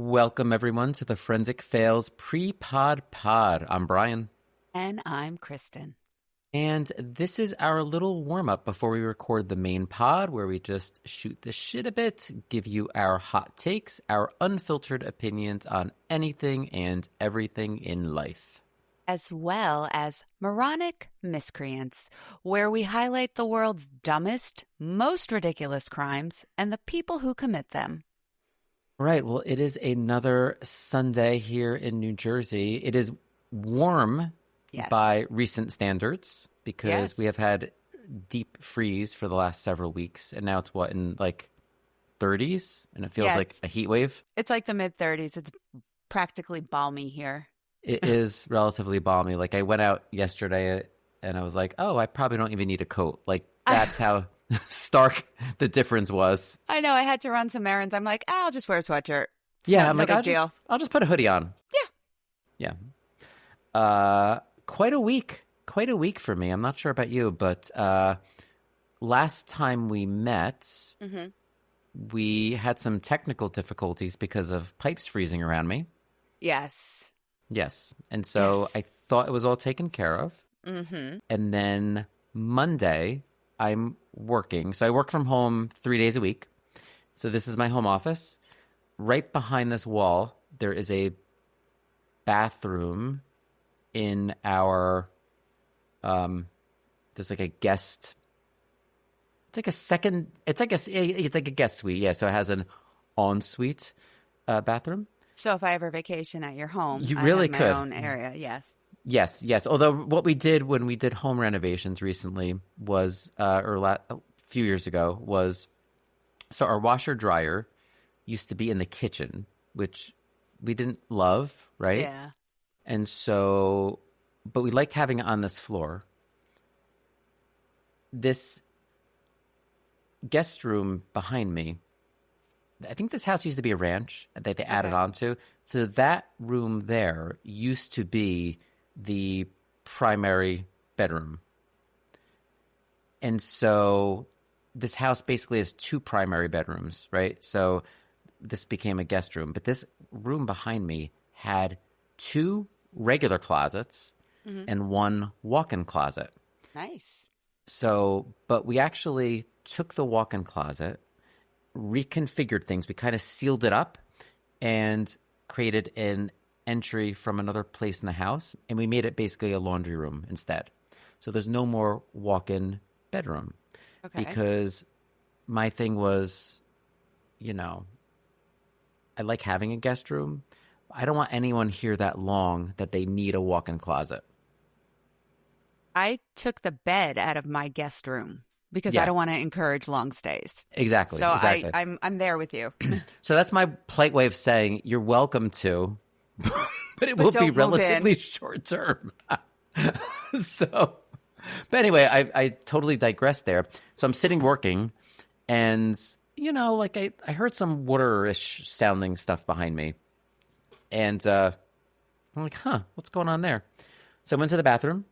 Welcome, everyone, to the Forensic Fails Pre-Pod Pod. I'm Brian. And I'm Kristin. And this is our little warm-up before we record the main pod, where we just shoot the shit a bit, give you our hot takes, our unfiltered opinions on anything and everything in life. As well as moronic miscreants, where we highlight the world's dumbest, most ridiculous crimes and the people who commit them. Right. Well, it is another Sunday here in New Jersey. It is warm by recent standards because we have had deep freeze for the last several weeks. And now it's in like 30s? And it feels like a heat wave. It's like the mid-30s. It's practically balmy here. It is relatively balmy. Like I went out yesterday and I was like, oh, I probably don't even need a coat. Like that's how stark the difference was. I know. I had to run some errands. I'm like, I'll just wear a sweatshirt. I'm like, I'll just put a hoodie on. Yeah. Quite a week for me. I'm not sure about you, but last time we met, we had some technical difficulties because of pipes freezing around me. Yes. And so I thought it was all taken care of. And then Monday, I'm working. So I work from home 3 days a week. So this is my home office. Right behind this wall, there is a bathroom in our there's like a guest, it's like a guest suite. Yeah, so it has an ensuite bathroom. So if I ever vacation at your home, you really I have could. my own area. Yes. Although what we did when we did home renovations recently was a few years ago was, so our washer dryer used to be in the kitchen, which we didn't love, right? Yeah. And so, but we liked having it on this floor. This guest room behind me, I think this house used to be a ranch that they added on to. So that room there used to be the primary bedroom. And so this house basically has two primary bedrooms, right? So this became a guest room. But this room behind me had two regular closets and one walk-in closet. Nice. So, but we actually took the walk-in closet, reconfigured things. We kind of sealed it up and created an entry from another place in the house. And we made it basically a laundry room instead. So there's no more walk-in bedroom. Okay. Because my thing was, I like having a guest room. I don't want anyone here that long that they need a walk-in closet. I took the bed out of my guest room because I don't want to encourage long stays. Exactly. So exactly. I'm there with you. So that's my polite way of saying you're welcome to, but it will be relatively short term. So, but anyway, I totally digressed there. So I'm sitting working and, I heard some water-ish sounding stuff behind me. And I'm like, what's going on there? So I went to the bathroom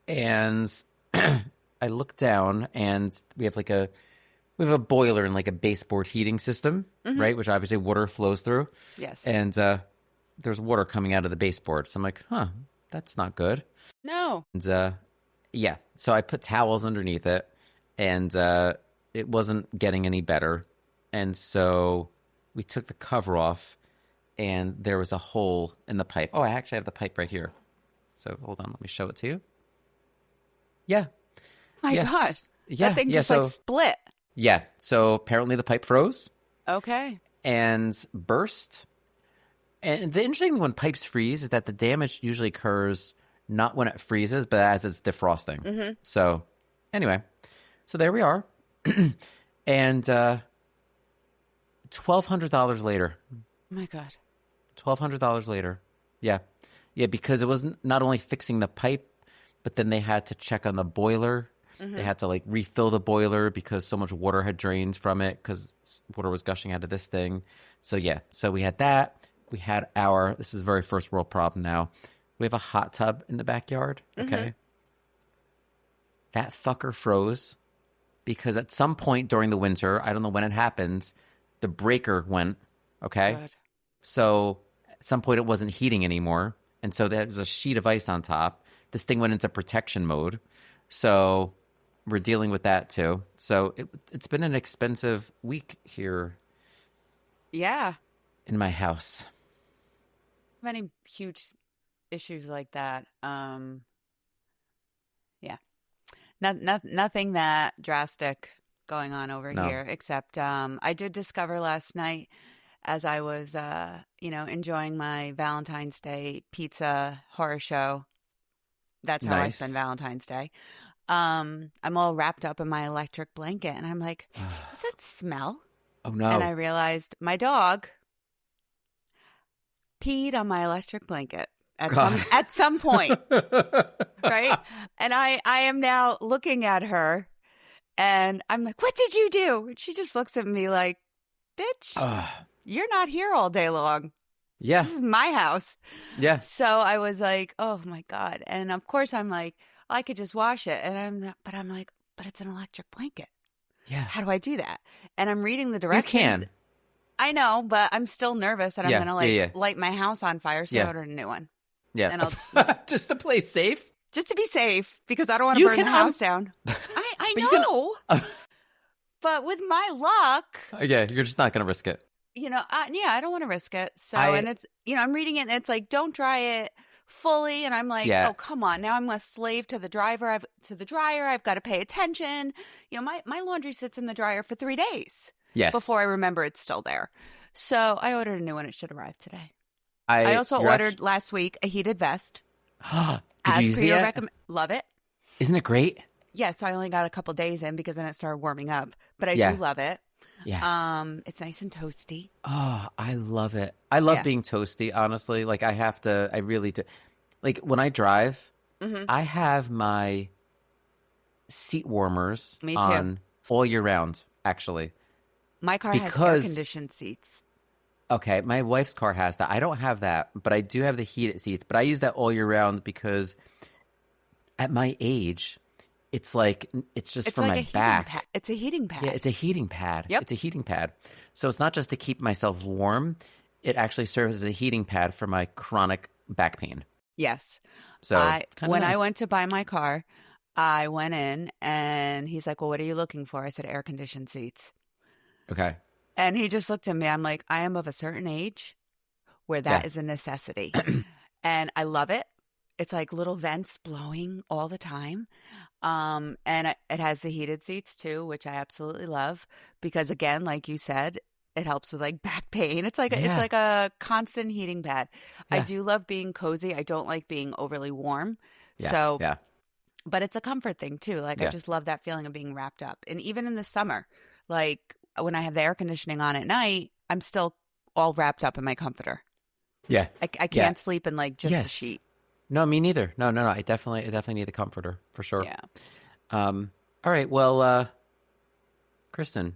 and I looked down and we have a boiler and like a baseboard heating system, right? Which obviously water flows through. Yes. And there's water coming out of the baseboard. So I'm like, that's not good. No. And so I put towels underneath it and it wasn't getting any better. And so we took the cover off and there was a hole in the pipe. Oh, I actually have the pipe right here. So hold on, let me show it to you. Yeah. My God. Yeah. That thing just split. Yeah. So apparently the pipe froze. Okay. And burst. And the interesting thing when pipes freeze is that the damage usually occurs not when it freezes, but as it's defrosting. So anyway, so there we are. And $1,200 later. Oh my God. $1,200 later. Yeah. Yeah, because it was not only fixing the pipe, but then they had to check on the boiler. They had to refill the boiler because so much water had drained from it because water was gushing out of this thing. So yeah, so we had that. We had this is a very first world problem now. We have a hot tub in the backyard. Okay. That fucker froze because at some point during the winter, I don't know when it happens, the breaker went. Okay. God. So at some point it wasn't heating anymore. And so there was a sheet of ice on top. This thing went into protection mode. So we're dealing with that too. So it's been an expensive week here. Yeah. In my house. Many huge issues like that. Yeah. Nothing that drastic going on over here, except I did discover last night as I was, enjoying my Valentine's Day pizza horror show. That's how I spend Valentine's Day. I'm all wrapped up in my electric blanket, and I'm like, what's that smell? Oh, no. And I realized my dog peed on my electric blanket at some point, right? And I am now looking at her, and I'm like, what did you do? And she just looks at me like, bitch, you're not here all day long. Yeah. This is my house. Yeah. So I was like, oh my God. And of course I'm like, I could just wash it. And I'm like, but it's an electric blanket. Yeah. How do I do that? And I'm reading the directions. You can. I know, but I'm still nervous that I'm going to light my house on fire. So I ordered a new one. Yeah. And I'll just to play safe? Just to be safe, because I don't want to burn the house down. I know. But with my luck. Yeah, you're just not going to risk it. I don't want to risk it. So, and it's, I'm reading it and it's like, don't dry it fully. And I'm like, oh, come on. Now I'm a slave to the dryer. I've got to pay attention. My laundry sits in the dryer for 3 days. Yes. Before I remember it's still there. So I ordered a new one. It should arrive today. I also ordered last week a heated vest. Did you use it? Love it. Isn't it great? Yes, I only got a couple days in because then it started warming up. But I do love it. Yeah. It's nice and toasty. Oh, I love it. I love being toasty, honestly. Like I really do. Like when I drive, I have my seat warmers on all year round, actually. My car has air-conditioned seats. Okay, my wife's car has that. I don't have that, but I do have the heated seats. But I use that all year round because at my age, it's just for my back. It's a heating pad. Yeah, it's a heating pad. Yep. It's a heating pad. So it's not just to keep myself warm. It actually serves as a heating pad for my chronic back pain. Yes. So when I went to buy my car, I went in and he's like, well, what are you looking for? I said, air-conditioned seats. Okay. And he just looked at me. I'm like, I am of a certain age where that is a necessity. And I love it. It's like little vents blowing all the time. And it has the heated seats too, which I absolutely love because again, like you said, it helps with like back pain. It's like a constant heating pad. Yeah. I do love being cozy. I don't like being overly warm. Yeah. But it's a comfort thing too. Like I just love that feeling of being wrapped up. And even in the summer, like when I have the air conditioning on at night, I'm still all wrapped up in my comforter. Yeah. I can't sleep in like just a sheet. No, me neither. No. I definitely need the comforter for sure. Yeah. All right. Well, Kristin.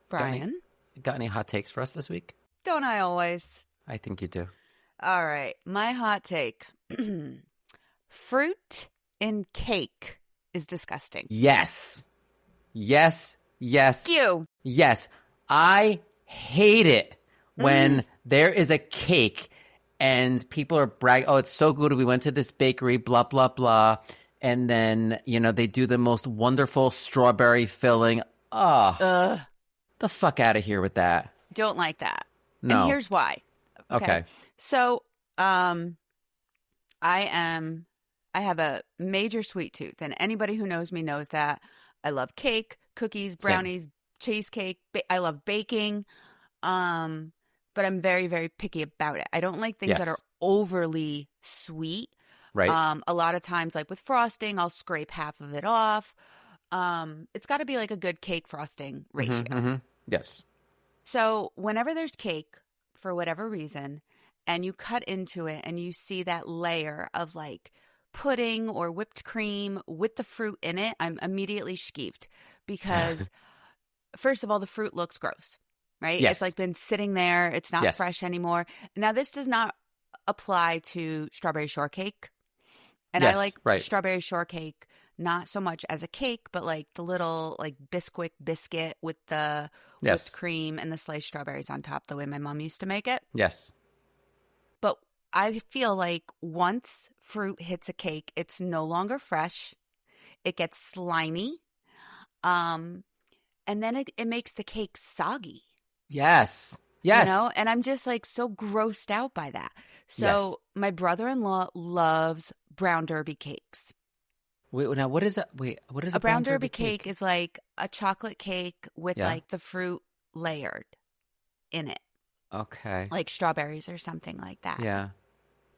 Brian. Got any hot takes for us this week? Don't I always? I think you do. All right. My hot take. Fruit in cake is disgusting. Yes. You. Yes. I hate it when there is a cake and people are bragging, oh, it's so good. We went to this bakery, blah, blah, blah. And then, they do the most wonderful strawberry filling. The fuck out of here with that. Don't like that. No. And here's why. Okay. So, I have a major sweet tooth, and anybody who knows me knows that. I love cake, cookies, brownies, cheesecake. I love baking. But I'm very, very picky about it. I don't like things that are overly sweet. Right. A lot of times, like with frosting, I'll scrape half of it off. It's got to be like a good cake frosting ratio. Yes. So whenever there's cake, for whatever reason, and you cut into it and you see that layer of like pudding or whipped cream with the fruit in it, I'm immediately skeeved because first of all, the fruit looks gross, right? Yes. It's like been sitting there. It's not fresh anymore. Now, this does not apply to strawberry shortcake. And I like strawberry shortcake not so much as a cake, but like the little like biscuit with the Yes. whipped cream and the sliced strawberries on top the way my mom used to make it. Yes. But I feel like once fruit hits a cake, it's no longer fresh. It gets slimy. And then it makes the cake soggy. Yes. Yes. You know, and I'm just like so grossed out by that. So my brother-in-law loves brown derby cakes. Wait, now what is that? Wait, what is a brown derby cake? Is like a chocolate cake with like the fruit layered in it. Okay. Like strawberries or something like that. Yeah.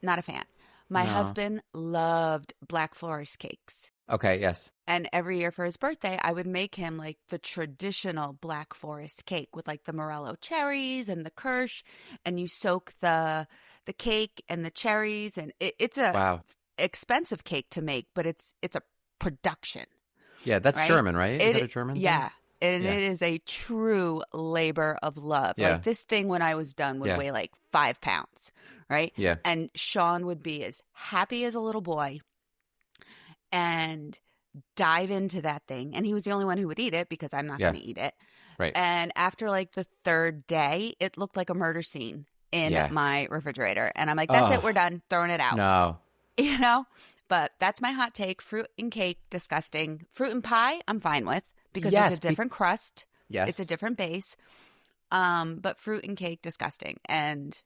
Not a fan. My husband loved Black Forest cakes. Okay, yes. And every year for his birthday, I would make him like the traditional Black Forest cake with like the morello cherries and the kirsch, and you soak the cake and the cherries, and it's a expensive cake to make, but it's a production. Yeah, that's right? German, right? Is that a German thing? And it is a true labor of love. Yeah. Like this thing when I was done would weigh like 5 pounds, right? Yeah. And Sean would be as happy as a little boy and dive into that thing. And he was the only one who would eat it because I'm not going to eat it. Right. And after like the third day, it looked like a murder scene in my refrigerator. And I'm like, that's it. We're done. Throwing it out. No. You know? But that's my hot take. Fruit and cake, disgusting. Fruit and pie, I'm fine with because it's a different crust. Yes. It's a different base. But fruit and cake, disgusting. And,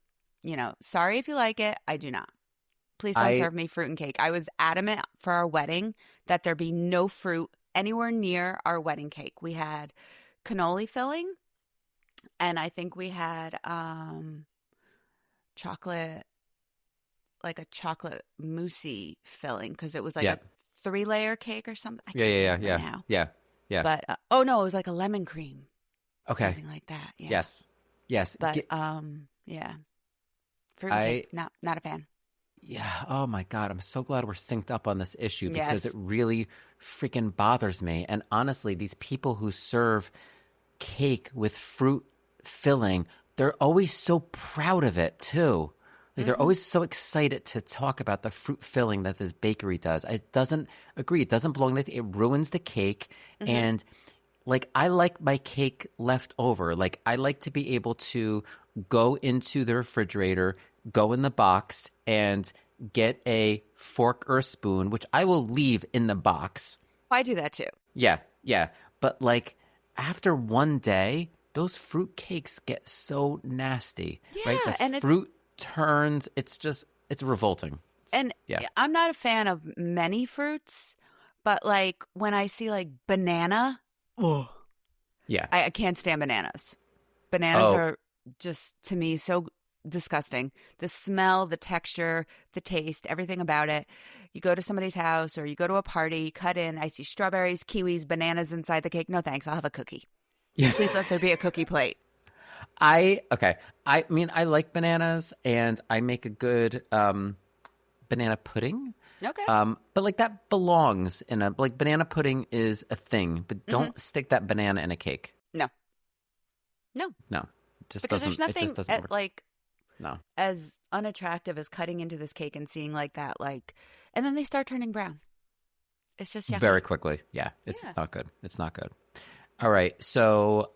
you know, sorry if you like it. I do not. Please don't serve me fruit and cake. I was adamant for our wedding that there be no fruit anywhere near our wedding cake. We had cannoli filling, and I think we had chocolate, like a chocolate mousse filling because it was like a 3-layer cake or something. I can't remember now. Yeah. But oh no, it was like a lemon cream. Okay. Something like that. Yeah. Yes. But yeah. Fruit and cake, not a fan. Yeah. Oh my God. I'm so glad we're synced up on this issue because it really freaking bothers me. And honestly, these people who serve cake with fruit filling, they're always so proud of it too. Like they're always so excited to talk about the fruit filling that this bakery does. It doesn't agree. It doesn't belong. It ruins the cake. And like I like my cake left over. Like I like to be able to go into the refrigerator, go in the box and get a fork or a spoon, which I will leave in the box. I do that too. Yeah. But like after one day, those fruit cakes get so nasty. Yeah, right? The and fruit turns, it's revolting. And I'm not a fan of many fruits, but like when I see like banana, I can't stand bananas. Bananas are just, to me, so disgusting. The smell, the texture, the taste, everything about it. You go to somebody's house or you go to a party, cut in, I see strawberries, kiwis, bananas inside the cake. No thanks, I'll have a cookie. Please let there be a cookie plate. I mean, I like bananas and I make a good banana pudding. Okay. But like that belongs in like banana pudding is a thing, but don't stick that banana in a cake. No. Just because doesn't, there's nothing it just doesn't work. like as unattractive as cutting into this cake and seeing like that, like, and then they start turning brown. It's just yucky. Very quickly. Yeah. It's not good. It's not good. All right. So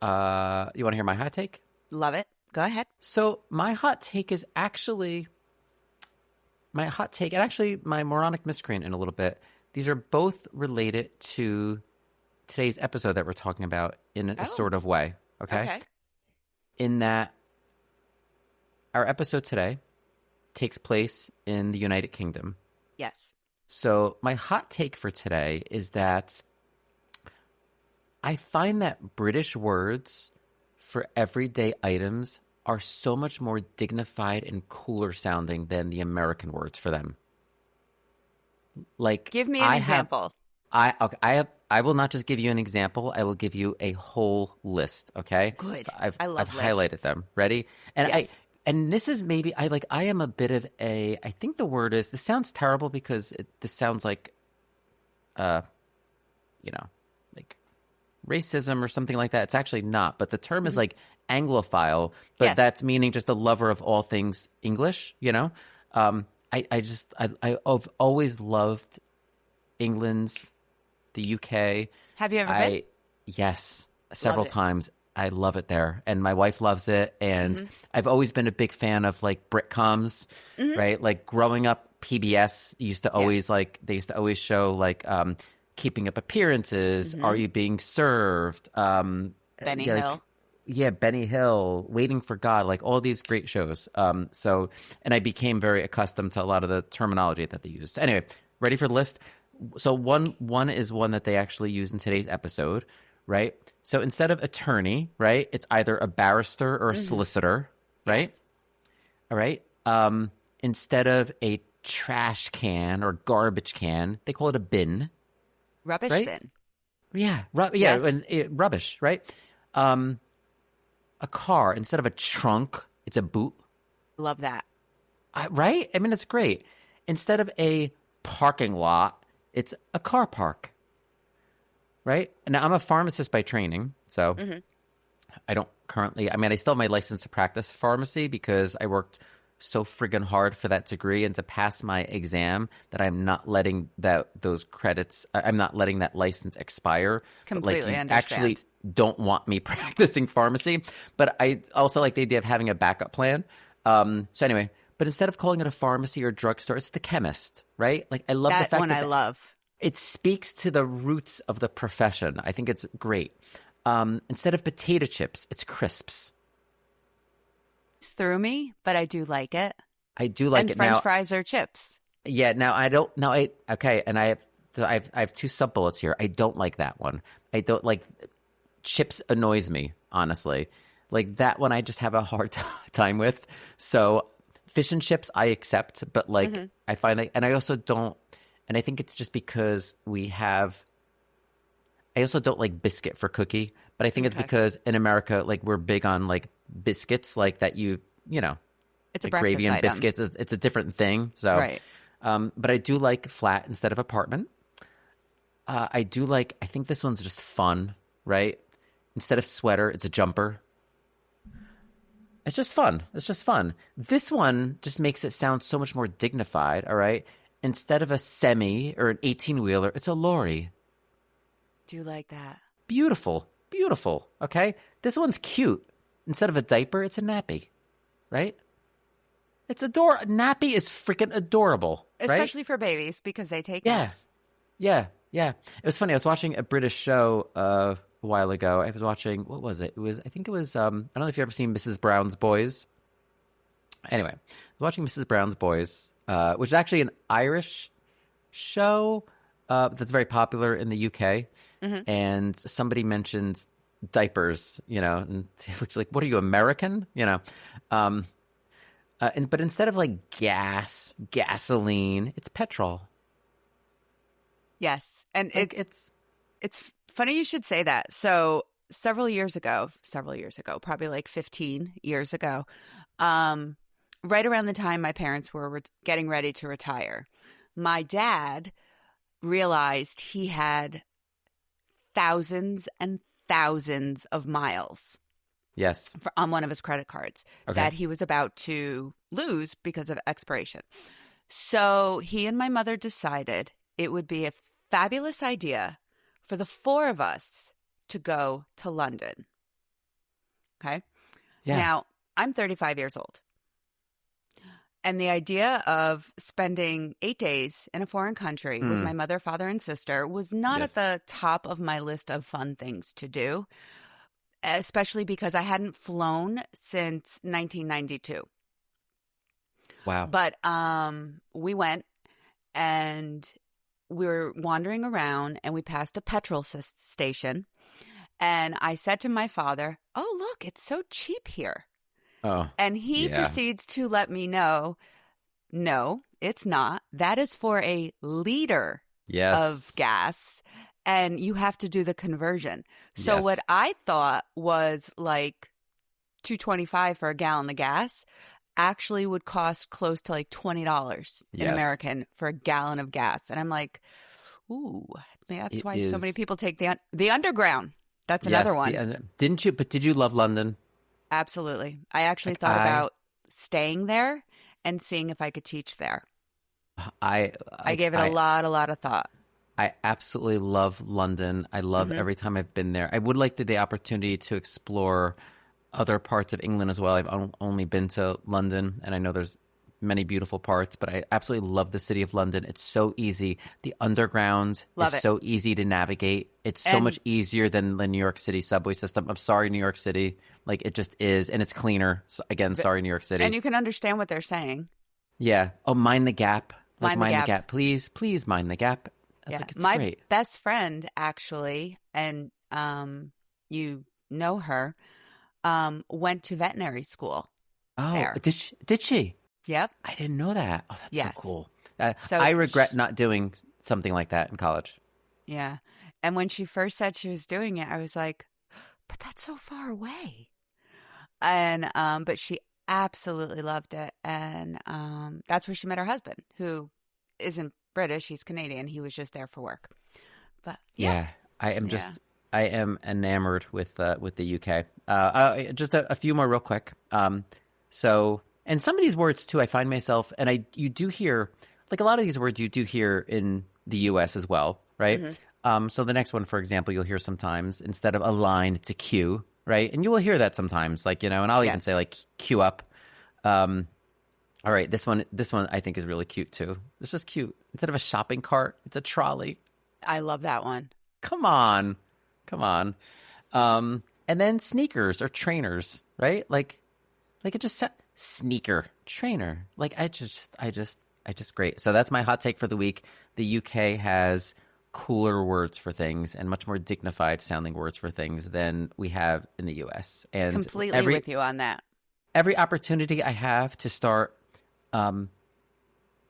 you want to hear my hot take? Love it. Go ahead. So my hot take is actually my hot take and actually my moronic miscreant in a little bit. These are both related to today's episode that we're talking about in a sort of way. Okay. In that our episode today takes place in the United Kingdom. Yes. So my hot take for today is that I find that British words for everyday items are so much more dignified and cooler sounding than the American words for them. Like, give me an example. I will not just give you an example. I will give you a whole list. Okay. Good. I've lists. highlighted them. Ready? And yes. And this is maybe I am a bit of a. I think the word is. This sounds terrible because this sounds like, like racism or something like that. It's actually not. But the term is like Anglophile. But that's meaning just a lover of all things English. You know. I've always loved England, the UK. Have you ever been? Yes, several times. I love it there, and my wife loves it. And I've always been a big fan of like Britcoms, right? Like growing up, PBS used to always they used to always show like Keeping Up Appearances, Are You Being Served, Benny Hill. Yeah, Benny Hill, Waiting for God, like all these great shows. So, and I became very accustomed to a lot of the terminology that they used. Anyway, ready for the list? So one is one that they actually use in today's episode, right? So instead of attorney, right, it's either a barrister or a solicitor, right? Yes. All right. Instead of a trash can or garbage can, they call it a bin. Rubbish right? bin. Yeah. Yes. And rubbish, right? A car, instead of a trunk, it's a boot. Love that. Right? I mean, it's great. Instead of a parking lot, it's a car park. Right? Now, I'm a pharmacist by training, so I don't currently, I mean, I still have my license to practice pharmacy because I worked so friggin' hard for that degree and to pass my exam that I'm not letting those credits, I'm not letting that license expire. Completely you understand. Actually don't want me practicing pharmacy, but I also like the idea of having a backup plan. So anyway, but instead of calling it a pharmacy or drugstore, it's the chemist, right? Like I love the That fact one that I love. it speaks to the roots of the profession. I think it's great. Instead of potato chips, it's crisps. It's through me, but I do like it. I do like and it French now. fries are chips. Yeah, now I don't. Now okay, and I have two sub bullets here. I don't like that one. I don't like chips. Annoys me honestly. Like that one, I just have a hard time with. So fish and chips, I accept, but like I find that, and I also don't. And I think it's just because we have. I also don't like biscuit for cookie, but I think it's because in America, like we're big on like biscuits, like that you know, It's a like breakfast gravy and item. biscuits. It's a different thing. So, Right. But I do like flat instead of apartment. I do like. I think this one's just fun, right? Instead of sweater, it's a jumper. It's just fun. It's just fun. This one just makes it sound so much more dignified. All right. Instead of a semi or an 18-wheeler, it's a lorry. Do you like that? Beautiful. Beautiful. Okay? This one's cute. Instead of a diaper, it's a nappy. Right? It's adorable. Nappy is freaking adorable. Right? Especially for babies because they take Yeah. naps. Yeah. Yeah. It was funny. I was watching a British show a while ago. I was watching, what was it? I think it was, I don't know if you've ever seen Mrs. Brown's Boys. Anyway, I was watching Mrs. Brown's Boys, which is actually an Irish show that's very popular in the UK. And somebody mentioned diapers, you know, and it looks like, what are you, American? You know, but instead of like gasoline, it's petrol. Yes. And Like it's funny you should say that. So several years ago, probably like 15 years ago, right around the time my parents were getting ready to retire, my dad realized he had thousands and thousands of miles yes. on one of his credit cards that he was about to lose because of expiration. So he and my mother decided it would be a fabulous idea for the four of us to go to London. Okay. Yeah. Now, I'm 35 years old. And the idea of spending 8 days in a foreign country with my mother, father, and sister was not at the top of my list of fun things to do, especially because I hadn't flown since 1992. Wow. But we went and we were wandering around and we passed a petrol station. And I said to my father, "Oh, look, it's so cheap here." Oh, and he proceeds to let me know, no, it's not. That is for a liter of gas, and you have to do the conversion. So what I thought was like $2.25 for a gallon of gas actually would cost close to like $20 in American for a gallon of gas. And I'm like, ooh, that's why so many people take the underground. That's another one. Did you love London? Absolutely. I actually thought about staying there and seeing if I could teach there. I gave it a lot of thought. I absolutely love London. I love every time I've been there. I would like the opportunity to explore other parts of England as well. I've only been to London, and I know there's many beautiful parts, but I absolutely love the city of London. It's so easy. The underground is so easy to navigate. It's so much easier than the New York City subway system. I'm sorry, New York City. Like, it just is, and it's cleaner. So, again, sorry, New York City. And you can understand what they're saying. Yeah. Oh, mind the gap. Like, mind the gap. Please mind the gap. My great. best friend, actually, and you know her, went to veterinary school. Oh, there. Did she? Yep. I didn't know that. Oh, that's so cool. So I regret not doing something like that in college. Yeah. And when she first said she was doing it, I was like, but that's so far away. And but she absolutely loved it. And that's where she met her husband, who isn't British. He's Canadian. He was just there for work. But I am enamored with the UK. Just a few more real quick. And some of these words too, I find myself, and you do hear, like a lot of these words you do hear in the US as well, right? So the next one, for example, you'll hear sometimes, instead of a line, it's a queue, right? And you will hear that sometimes, like, and I'll even say like queue up. All right, this one I think is really cute too. It's just cute. Instead of a shopping cart, it's a trolley. I love that one. Come on. And then sneakers or trainers, right? Like it just said sneaker trainer. Like I just great. So that's my hot take for the week. The UK has cooler words for things and much more dignified sounding words for things than we have in the US. And completely with you on that. Every opportunity I have to start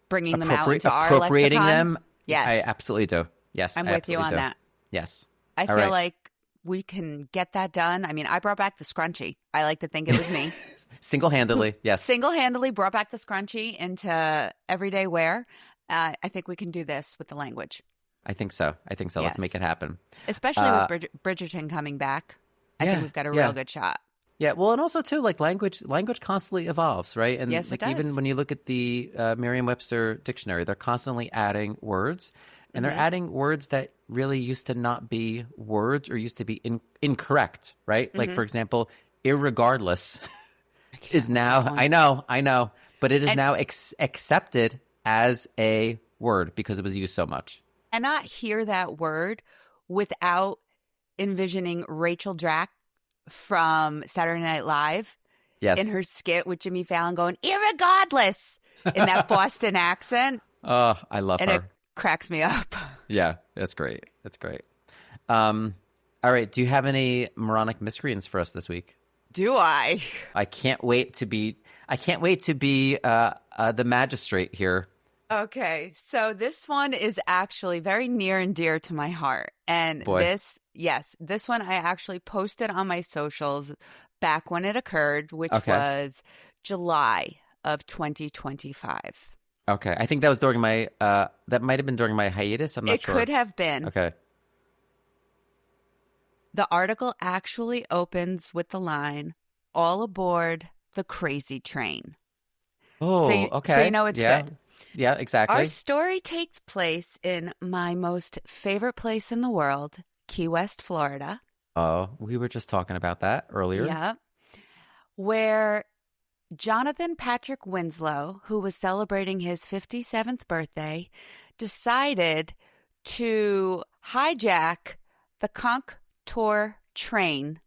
bringing them out into our appropriating lexicon, them, yes, I absolutely do. Yes, I'm with you on that. Yes, I feel like we can get that done. I mean, I brought back the scrunchie. I like to think it was me. Single-handedly, yes. Single-handedly brought back the scrunchie into everyday wear. I think we can do this with the language. I think so. Yes. Let's make it happen. Especially with Bridgerton coming back. I think we've got a real good shot. Yeah, well, and also too, like language constantly evolves, right? And yes, like it does. even when you look at the Merriam-Webster dictionary, they're constantly adding words, and they're adding words that really used to not be words or used to be incorrect, right? Like, for example, irregardless is now, I know, but it is now accepted as a word because it was used so much. And not hear that word without envisioning Rachel Dratch from Saturday Night Live in her skit with Jimmy Fallon going, irregardless, in that Boston accent. Oh, I love her. And it cracks me up. Yeah, that's great. All right, do you have any moronic miscreants for us this week? Do I? I can't wait to be the magistrate here. Okay, so this one is actually very near and dear to my heart. And this one I actually posted on my socials back when it occurred, which was July of 2025. Okay, I think that was during my that might have been during my hiatus. I'm not sure. It could have been. Okay. The article actually opens with the line, "All aboard the crazy train." Oh, okay. So you know it's good. Yeah, exactly. Our story takes place in my most favorite place in the world, Key West, Florida. Oh, we were just talking about that earlier. Yeah. Where Jonathan Patrick Winslow, who was celebrating his 57th birthday, decided to hijack the Contour train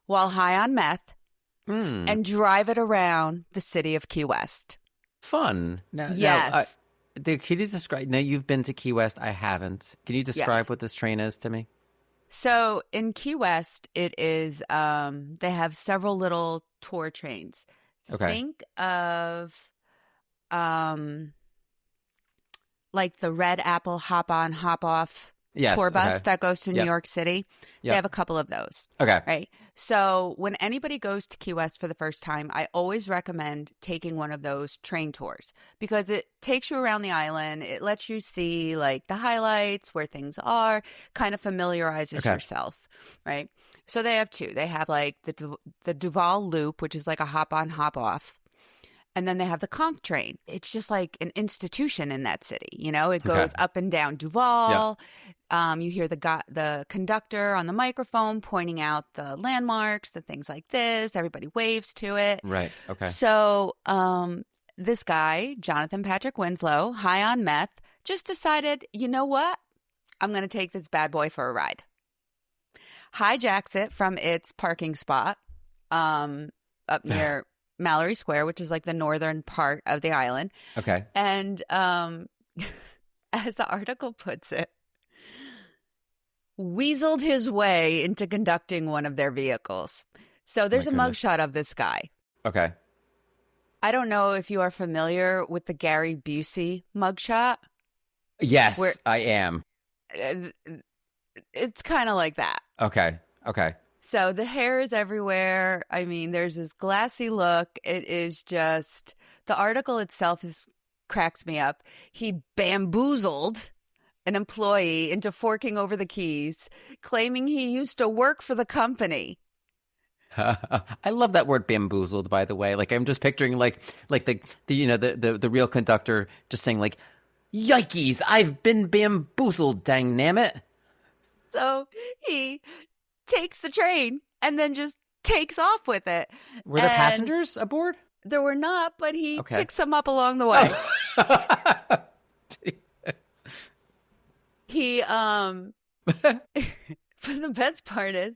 while high on meth and drive it around the city of Key West. Fun. Yes. Can you describe? Now, you've been to Key West. I haven't. Can you describe what this train is to me? So in Key West, it is, they have several little tour trains. Okay. Think of like the Red Apple hop on, hop off tour bus that goes to New York City. They have a couple of those. Okay. Right. So when anybody goes to Key West for the first time, I always recommend taking one of those train tours because it takes you around the island. It lets you see like the highlights, where things are, kind of familiarizes yourself. Right. So they have two. They have like the Duval Loop, which is like a hop on, hop off. And then they have the conch train. It's just like an institution in that city. You know, it goes up and down Duval. Yeah. You hear the conductor on the microphone pointing out the landmarks, the things like this. Everybody waves to it. Right. Okay. So this guy, Jonathan Patrick Winslow, high on meth, just decided, you know what? I'm going to take this bad boy for a ride. Hijacks it from its parking spot up near Mallory Square, which is like the northern part of the island. Okay. And as the article puts it, weaseled his way into conducting one of their vehicles. So there's a mugshot of this guy. Okay. I don't know if you are familiar with the Gary Busey mugshot. Yes, I am. It's kind of like that. Okay. So the hair is everywhere. I mean, there's this glassy look. It is just, the article itself cracks me up. He bamboozled an employee into forking over the keys, claiming he used to work for the company. I love that word bamboozled, by the way. Like, I'm just picturing like the real conductor just saying like, yikes, I've been bamboozled, dang nammit. So he takes the train and then just takes off with it. Were there passengers aboard? There were not, but he picks them up along the way. Oh. He but the best part is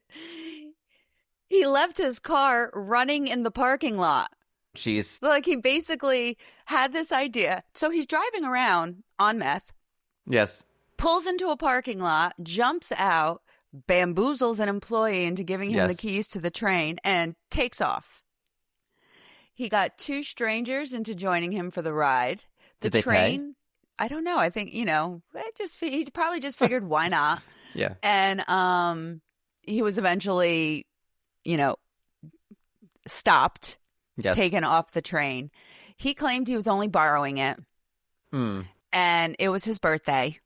he left his car running in the parking lot. Jeez. Like, he basically had this idea. So he's driving around on meth. Yes. Pulls into a parking lot, jumps out, bamboozles an employee into giving him the keys to the train, and takes off. He got two strangers into joining him for the ride. Did they pay? I don't know. I think, he probably just figured, why not? Yeah. And he was eventually, stopped, taken off the train. He claimed he was only borrowing it. And it was his birthday.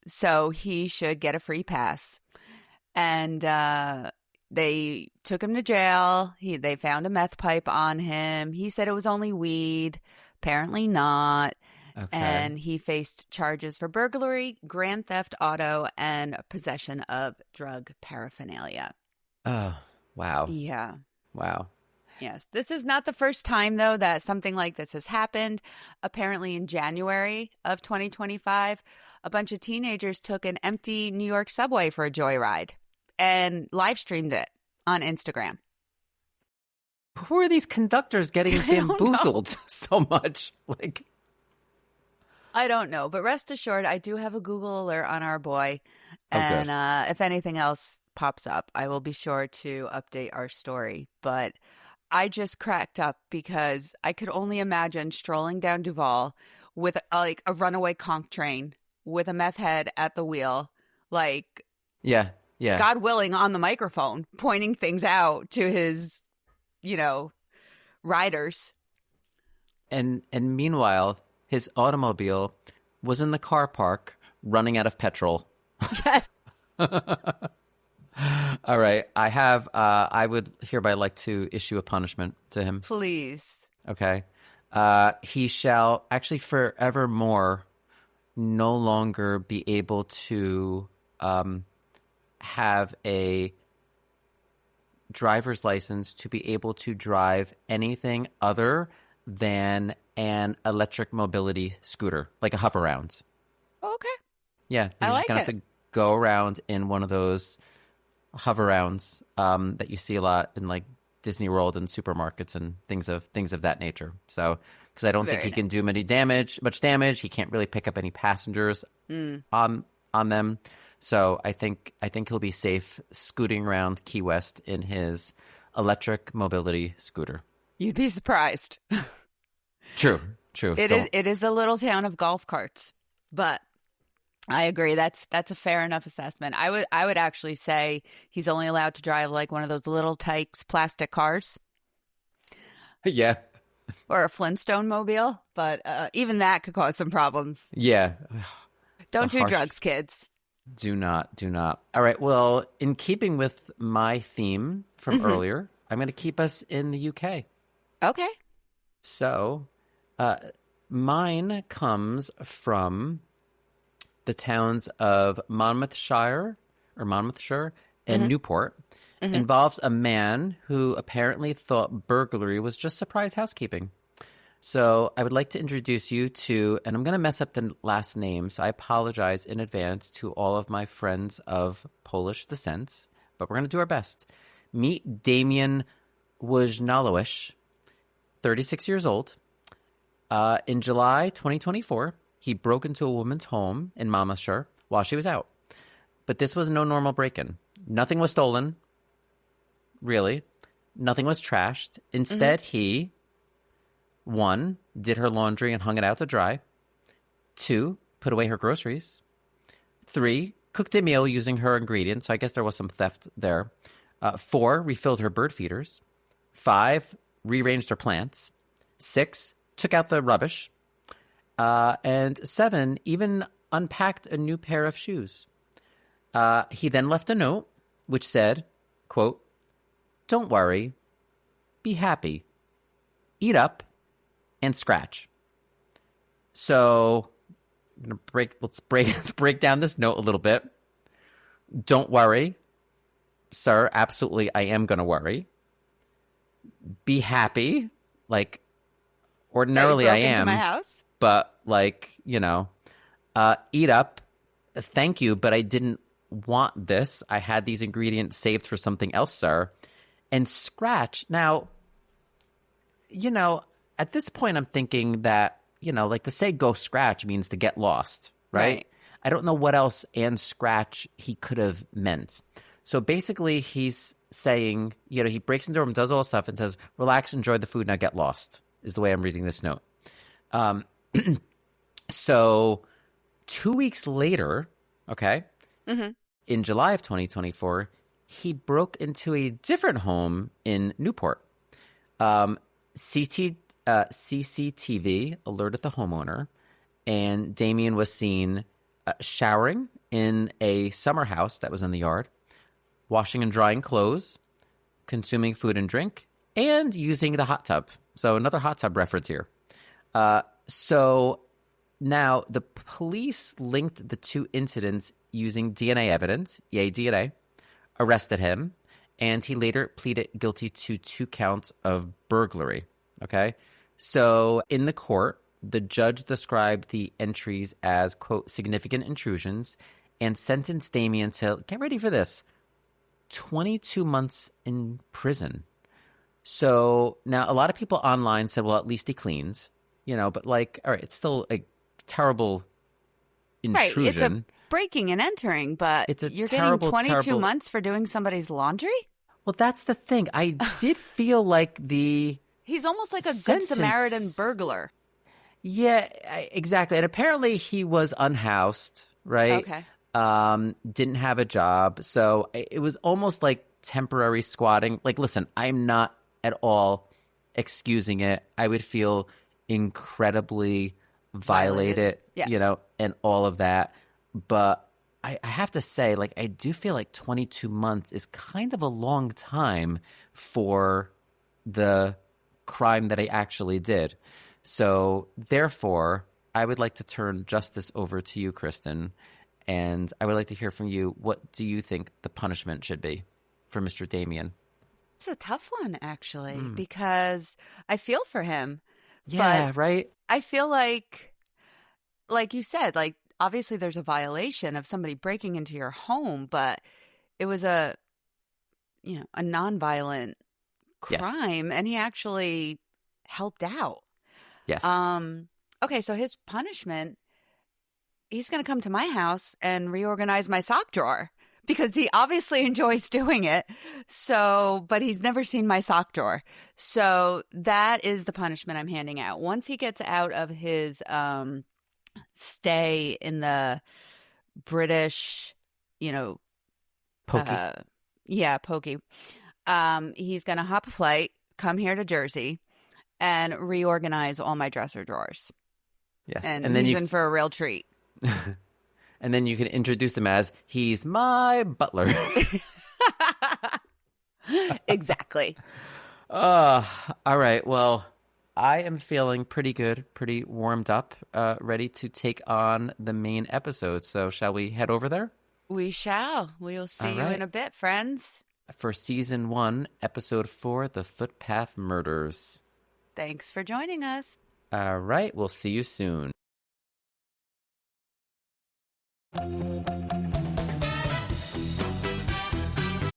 So he should get a free pass. And they took him to jail. They found a meth pipe on him. He said it was only weed. Apparently not. Okay. And he faced charges for burglary, grand theft auto, and possession of drug paraphernalia. Oh, wow. Yeah. Wow. Yes. This is not the first time, though, that something like this has happened. Apparently in January of 2025, a bunch of teenagers took an empty New York subway for a joyride and live streamed it on Instagram. Who are these conductors getting bamboozled so much? Like, I don't know, but rest assured, I do have a Google alert on our boy. And if anything else pops up, I will be sure to update our story. But I just cracked up because I could only imagine strolling down Duval with a runaway conch train with a meth head at the wheel, like, yeah, God willing, on the microphone, pointing things out to his, riders. And meanwhile, his automobile was in the car park running out of petrol. Yes. All right. I would hereby like to issue a punishment to him. Please. Okay. He shall actually forevermore no longer be able to have a driver's license to be able to drive anything other than an electric mobility scooter, like a hover-round. Okay. Yeah. He's just going to have to go around in one of those hover-rounds that you see a lot in like Disney World and supermarkets and things of that nature. So, because I don't think he can do much damage. He can't really pick up any passengers on them. So I think he'll be safe scooting around Key West in his electric mobility scooter. You'd be surprised. True. It is a little town of golf carts, but I agree. That's a fair enough assessment. I would actually say he's only allowed to drive like one of those little Tykes plastic cars. Yeah. Or a Flintstone mobile, but even that could cause some problems. Yeah. Don't do drugs, kids. Do not. All right. Well, in keeping with my theme from earlier, I'm going to keep us in the UK. Okay. So, mine comes from the towns of Monmouthshire and Newport. Involves a man who apparently thought burglary was just surprise housekeeping. So I would like to introduce you to, and I'm going to mess up the last name, so I apologize in advance to all of my friends of Polish descent, but we're going to do our best. Meet Damian Wojnalowicz, 36 years old. In July 2024, he broke into a woman's home in Monmouthshire while she was out. But this was no normal break-in. Nothing was stolen, really. Nothing was trashed. Instead, he... 1, did her laundry and hung it out to dry. 2, put away her groceries. 3, cooked a meal using her ingredients. So I guess there was some theft there. 4, refilled her bird feeders. 5, rearranged her plants. 6, took out the rubbish. And 7, even unpacked a new pair of shoes. He then left a note which said, quote, "Don't worry. Be happy. Eat up. And scratch." So I'm gonna let's break down this note a little bit. Don't worry, sir. Absolutely, I am gonna worry. Be happy, like ordinarily I am. Into my house? But eat up. Thank you, but I didn't want this. I had these ingredients saved for something else, sir. And scratch. Now, at this point, I'm thinking that, to say go scratch means to get lost, right? I don't know what else and scratch he could have meant. So basically, he's saying, he breaks into her room, does all this stuff, and says, relax, enjoy the food, now get lost, is the way I'm reading this note. So 2 weeks later, okay, in July of 2024, he broke into a different home in Newport. CCTV alerted the homeowner, and Damian was seen showering in a summer house that was in the yard, washing and drying clothes, consuming food and drink, and using the hot tub. So another hot tub reference here. So now the police linked the two incidents using DNA evidence, yay DNA, arrested him, and he later pleaded guilty to 2 counts of burglary. Okay, so in the court, the judge described the entries as, quote, significant intrusions and sentenced Damian to, get ready for this, 22 months in prison. So now a lot of people online said, well, at least he cleans, but all right, it's still a terrible intrusion. Right, it's a breaking and entering, but you're getting 22 months for doing somebody's laundry? Well, that's the thing. I did feel like He's almost like a good Samaritan burglar. Yeah, exactly. And apparently he was unhoused, right? Okay. Didn't have a job. So it was almost like temporary squatting. Like, listen, I'm not at all excusing it. I would feel incredibly violated, yes. And all of that. But I have to say, I do feel like 22 months is kind of a long time for the crime that I actually did. So therefore, I would like to turn justice over to you, Kristin, and I would like to hear from you. What do you think the punishment should be for Mr. Damian? It's a tough one, actually, because I feel for him. Yeah, but right? I feel like you said, obviously there's a violation of somebody breaking into your home, but it was a nonviolent crime, and he actually helped out. Yes. Okay, so his punishment, he's going to come to my house and reorganize my sock drawer because he obviously enjoys doing it. So, but he's never seen my sock drawer. So that is the punishment I'm handing out. Once he gets out of his stay in the British, Pokey. Pokey. He's going to hop a flight, come here to Jersey, and reorganize all my dresser drawers. Yes. And then he's in for a real treat. And then you can introduce him as, he's my butler. Exactly. All right. Well, I am feeling pretty good, pretty warmed up, ready to take on the main episode. So shall we head over there? We shall. We'll see you in a bit, friends. For Season 1, Episode 4, The Footpath Murders. Thanks for joining us. All right. We'll see you soon.